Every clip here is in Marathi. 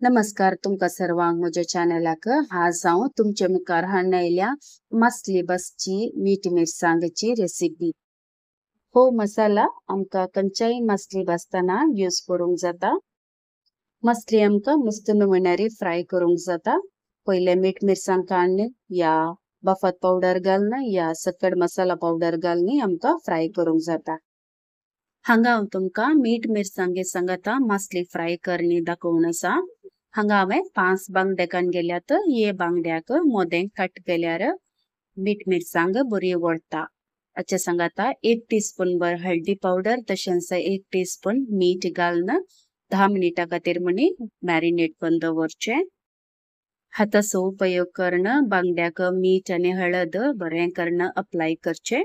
नमस्कार तुमका सर्वांक म्हज्या चॅनलाक आज हांव तुमचे मुखार हाडून मसली बसची मीठ मिरसांगची रेसिपी। हो मसाला आमका खंयच्याय मसली बसताना यूज करूंक जाता। मसली आमका मस्त नमुन्यारी फ्राय करूंक जाता। पहिले मीठ मिरसांग काडून या बफत पावडर घालून या सकट मसाला पावडर घालून आमका फ्राय करूंक जाता। हांगा हांव तुमका मीठ मिरसांगे सांगता मसली फ्राय करणी दाखोवन आसा। हांगा हांवें 5 बांगडे काडून गेल्यात। हे बांगड्याक मोदें कट केल्यार मीठ मिरसांग बरी वळता। अच्छा सांगता 1 टीस्पून भर हळदी पावडर तशेंच 1 टीस्पून मीठ घालून 10 मिनिटां खातीर म्हणी मॅरिनेट करून दवरचे। हाताचो उपयोग करून बांगड्याक मीठ आणि हळद बरें करून अप्लाय करचे।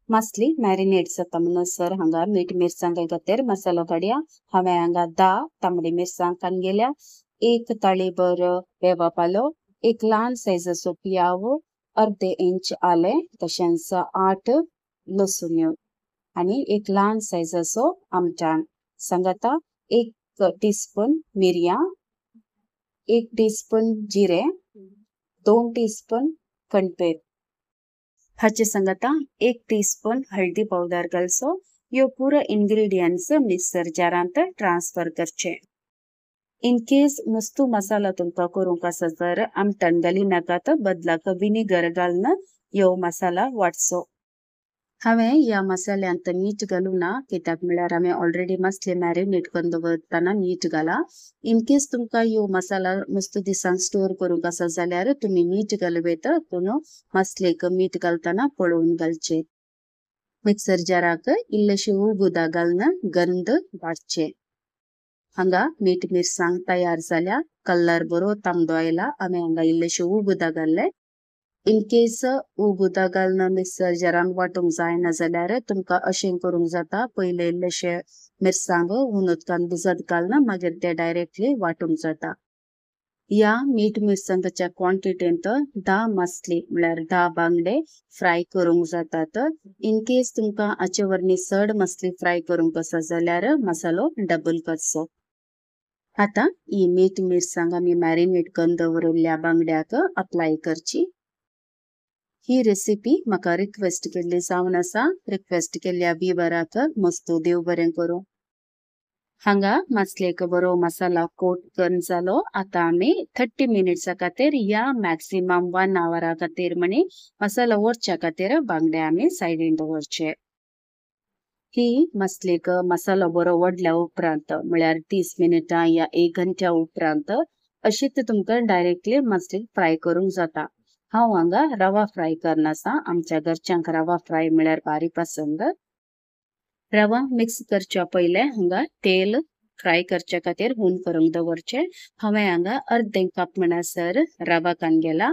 मसली मॅरिनेट जाता म्हणसर हांगा मीठ मिरसांगे खातीर मसालो काडया। हांवें हांगा 10 तांबडी मिरसांग काडून गेल्या, 1 ताळीभर बेवा पालो, 1 ल्हान सायजाचो पियाव, अर्धे इंच आलें तशेंच 8 लसूण आणि 1 ल्हान सायजाचो आमटाण। सांगता 1 टीस्पून मिरयां, 1 टीस्पून जिरे, 2 टीस्पून खंडपेर। हाचे सांगता 1 टीस्पून हळदी पावडर घालचो। ह्यो पुरो इंग्रेडियंट्स मिक्सर जारांत ट्रांसफर करचे। इन केस नुस्तो मसाला तुमका करूंक आसा तर आमटाण घाली नाकात, बदलाक विनेगर घालून ह्यो मसाला वाटचो। हांवें या मसाल्यांत मीठ घालूना कित्याक म्हळ्यार हांवें ऑलरेडी मसली मॅरिनेट करून दवरतना मीठ घाला। इन केस तुमका ह्यो मसाला मस्त दिसांक स्टोर करूंक आसा जाल्यार तुमी मीठ घालवेत, पूण मसलेक मीठ घालतना पळोवन घालचे। मिक्सर जाराक इल्लेशे उगुदा घालून गंध वाटचे। हांगा मीठ मिरसांग तयार जाल्या, कलर बरो तांबडो आयला। हांवें हांगा इल्लेशे उगुदा घाल्ले। इन केस उगुदा घालून मिक्सर जारान वाटूंक जायना जाल्यार तुमका अशें करूंक जाता, पयले इल्लेशे मिरसांग उदकान भिजत घालून मागीर ते डायरेक्टली वाटूंक जाता। या मीठ मिरसांगाच्या क्वांटिटींत 10 मसली म्हळ्यार 10 बांगडे फ्राय करूंक जातात। इन केस तुमका हाचे वरणी चड मसली फ्राय करूंक आसा जाल्यार मसालो डबल करचो। आता ही मीठ मिरसांग आमी मॅरिनेट करून दवरलेल्या बांगड्याक अप्लाय करची। ही रेसिपी म्हाका रिक्वेस्ट केल्ली जावन आसा। रिक्वेस्ट केल्ल्या व्ह्यूवराक मस्तो देव बरें करूं। हांगा मसलेक बरो मसाला कोट करून जालो। आता आमी 30 मिनिट्स खातीर या मॅक्सिमम 1 आवर खातीर म्हणी मसाला वरच्या खातीर बांगडे आमी सायडीन दवरचे। ही मसलेक मसालो बरो वडल्या उपरांत म्हळ्यार 30 मिनिटां या 1 घंट्या उपरांत अशीच तुमका डायरेक्टली मसली फ्राय करूंक जाता। हांव हांगा रवा फ्राय करना आसा। आमच्या घरच्यांक रवा फ्राय म्हळ्यार भारी पसंद। रवा मिक्स करच्या पयले हांगा तेल फ्राय करच्या खातीर हून करूंक दवरचे। हांवें हांगा अर्धे कप म्हणसर रवा काडून गेला।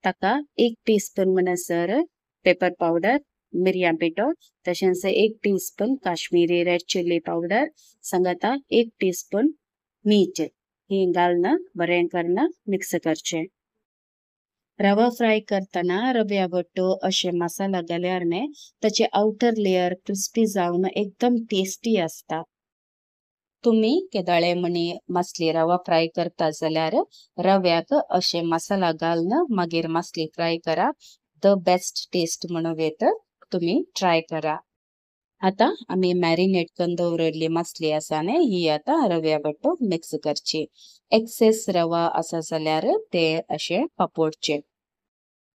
ताका 1 टीस्पून म्हणसर पेपर पावडर, मिरयां पिठो तशेंच 1 teaspoon Kashmiri red chilli powder, सांगता 1 टीस्पून मीठ हे घालून बरें करून मिक्स करचे। रवा फ्राय करताना रव्या बट्टो अशे मसाला घाल्यार ने ताचे आउटर लेयर क्रिस्पी जावन एकदम टेस्टी असता। तुम्ही केदाळे म्हणी मसली रवा फ्राय करता जाल्यार रव्याक अशे मसाला घालून मागीर मसली फ्राय करा। द बेस्ट टेस्ट म्हणून येत, तुम्ही ट्राय करा। आता आम्ही मॅरिनेट करून दवरलेली मसली आसा ने ही आता रव्या बट्टो मिक्स करची। एक्सेस रवा आसा जाल्यार ते अशे पापोडचे।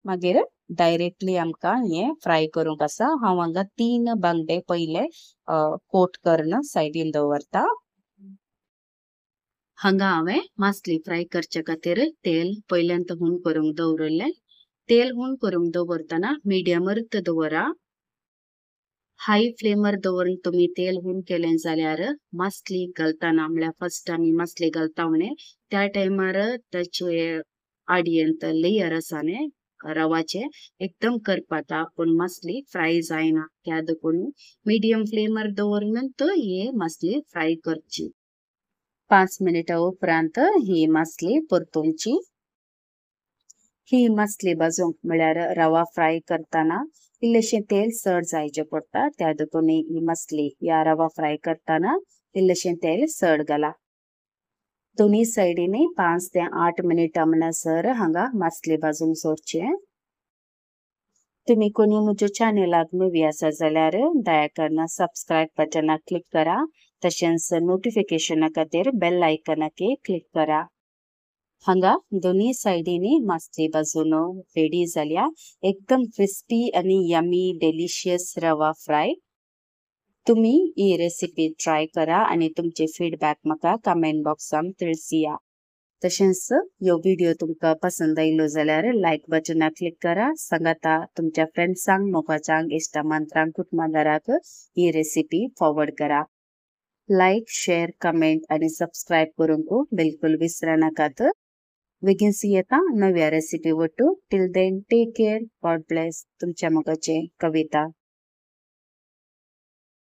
मागीर डायरेक्टली आमका हे फ्राय करूंक आसा। हांव हांगा 3 बांगडे पहिले कोट करून सायडीन दवरता। हांगा हांवें मसली फ्राय करच्या खातीर तेल पयल्यांत हून करूंक दवरले। तेल हून करूंक दवरताना मिडियमूच दवरा। हाय फ्लेमर दवरून तुम्ही तेल हून केलें जाल्यार मसली घालताना म्हळ्यार फर्स्ट आमी मसली घालता म्हणे त्या टायमार ताचे आडयेंत लेयर आसा ने रवाचे एकदम करपाता, पण मसली फ्राय जायना। त्या देखून मिडियम फ्लेमर दवरून ही मसली फ्राय करची। 5 मिनिटां उपरांत ही मसली परतुवची। ही मसली भाजूंक म्हळ्यार रवा फ्राय करताना इल्लेशें तेल चड जायचे पडटा, त्या देखून ही मसली या रवा फ्राय करताना इल्लेशें तेल चड घाला। दोन्ही साइडीने 5 ते 8 मिनिट म्हणसर हांगा मासली भाजूंक सोडचे। तुम्ही कोणी म्हज्या चॅनलाक नवी आसा जाल्यार दया करून सबस्क्राइब बटनाक क्लिक करा, तशेंच नोटिफिकेशना खातीर बेल आयकनाक क्लिक करा। हांगा दोन्ही साइडीनी मासली भाजून रेडी जाल्या। एकदम क्रिस्पी आणि यमी डिलिशियस रवा फ्राय। तुम्ही ही रेसिपी ट्राय करा आणि तुमचे फीडबॅक म्हाका कमेंट बॉक्सात तिळसिया। तशेंच ह्यो व्हिडिओ तुमका पसंद आयलो जाल्यार लाईक बटनाक क्लिक करा, सांगाता तुमच्या फ्रेंड्सांक, मोगाच्यांक, इश्टमित्रांक, कुटुंबदाराक ही रेसिपी फॉरवर्ड करा। लाईक, शेअर, कमेंट आणि सबस्क्राइब करूंक बिलकुल विसरा नाकात। बेगीनच येता नव्या रेसिपी वटू। Till then take care, God bless. तुमच्या मोगाचे कविता।